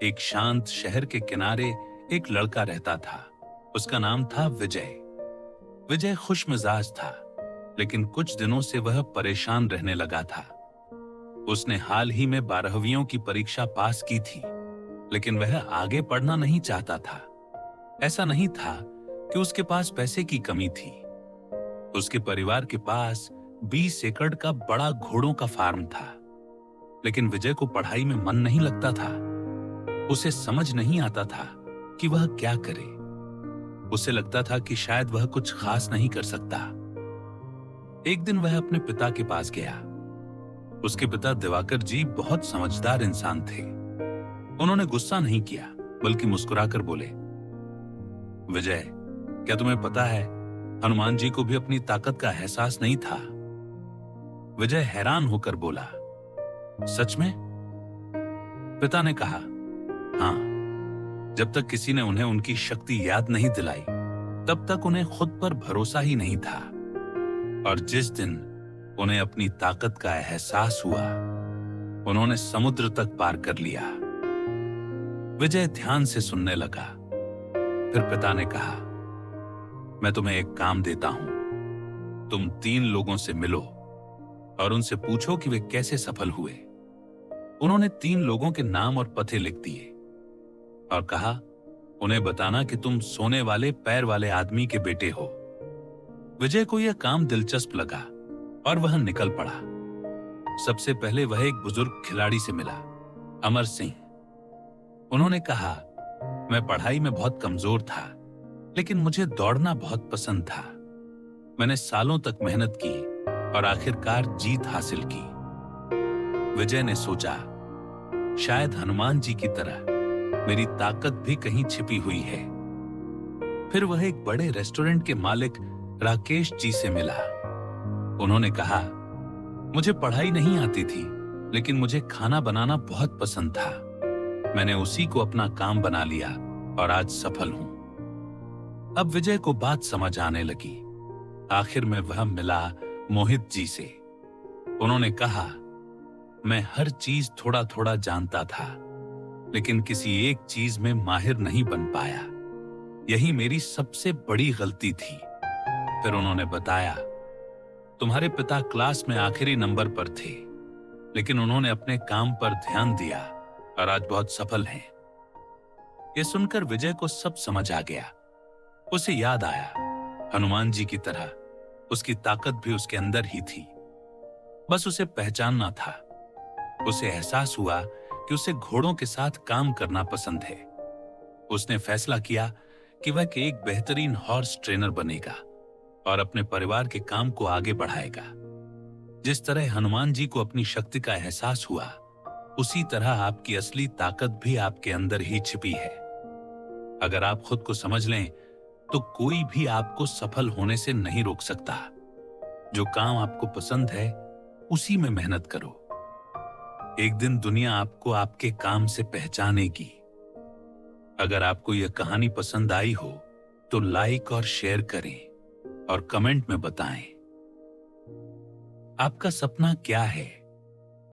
एक शांत शहर के किनारे एक लड़का रहता था। उसका नाम था विजय। विजय खुश मिजाज था, लेकिन कुछ दिनों से वह परेशान रहने लगा था। उसने हाल ही में 12वीं की परीक्षा पास की थी, लेकिन वह आगे पढ़ना नहीं चाहता था। ऐसा नहीं था कि उसके पास पैसे की कमी थी। उसके परिवार के पास 20 एकड़ का बड़ा घोड़ों का फार्म था, लेकिन विजय को पढ़ाई में मन नहीं लगता था। उसे समझ नहीं आता था कि वह क्या करे। उसे लगता था कि शायद वह कुछ खास नहीं कर सकता। एक दिन वह अपने पिता के पास गया। उसके पिता दिवाकर जी बहुत समझदार इंसान थे। उन्होंने गुस्सा नहीं किया, बल्कि मुस्कुराकर बोले, विजय, क्या तुम्हें पता है, हनुमान जी को भी अपनी ताकत का एहसास नहीं था। विजय हैरान होकर बोला, सच में? पिता ने कहा, हाँ, जब तक किसी ने उन्हें उनकी शक्ति याद नहीं दिलाई, तब तक उन्हें खुद पर भरोसा ही नहीं था। और जिस दिन उन्हें अपनी ताकत का एहसास हुआ, उन्होंने समुद्र तक पार कर लिया। विजय ध्यान से सुनने लगा। फिर पिता ने कहा, मैं तुम्हें एक काम देता हूं। तुम 3 लोगों से मिलो और उनसे पूछो कि वे कैसे सफल हुए। उन्होंने 3 लोगों के नाम और पते लिख दिए और कहा, उन्हें बताना कि तुम सोने वाले पैर वाले आदमी के बेटे हो। विजय को यह काम दिलचस्प लगा और वह निकल पड़ा। सबसे पहले वह एक बुजुर्ग खिलाड़ी से मिला, अमर सिंह। उन्होंने कहा, मैं पढ़ाई में बहुत कमजोर था, लेकिन मुझे दौड़ना बहुत पसंद था। मैंने सालों तक मेहनत की और आखिरकार जीत हासिल की। विजय ने सोचा, शायद हनुमान जी की तरह मेरी ताकत भी कहीं छिपी हुई है। फिर वह एक बड़े रेस्टोरेंट के मालिक राकेश जी से मिला। उन्होंने कहा, मुझे पढ़ाई नहीं आती थी, लेकिन मुझे खाना बनाना बहुत पसंद था। मैंने उसी को अपना काम बना लिया और आज सफल हूं। अब विजय को बात समझ आने लगी। आखिर में वह मिला मोहित जी से। उन्होंने कहा, मैं हर चीज थोड़ा थोड़ा जानता था, लेकिन किसी एक चीज में माहिर नहीं बन पाया। यही मेरी सबसे बड़ी गलती थी। फिर उन्होंने बताया, तुम्हारे पिता क्लास में आखिरी नंबर पर थे, लेकिन उन्होंने अपने काम पर ध्यान दिया और आज बहुत सफल हैं। यह सुनकर विजय को सब समझ आ गया। उसे याद आया, हनुमान जी की तरह उसकी ताकत भी उसके अंदर ही थी, बस उसे पहचानना था। उसे एहसास हुआ कि उसे घोड़ों के साथ काम करना पसंद है। उसने फैसला किया कि वह एक बेहतरीन हॉर्स ट्रेनर बनेगा और अपने परिवार के काम को आगे बढ़ाएगा। जिस तरह हनुमान जी को अपनी शक्ति का एहसास हुआ, उसी तरह आपकी असली ताकत भी आपके अंदर ही छिपी है। अगर आप खुद को समझ लें, तो कोई भी आपको सफल होने से नहीं रोक सकता। जो काम आपको पसंद है, उसी में मेहनत करो। एक दिन दुनिया आपको आपके काम से पहचानेगी। अगर आपको यह कहानी पसंद आई हो, तो लाइक और शेयर करें और कमेंट में बताएं, आपका सपना क्या है।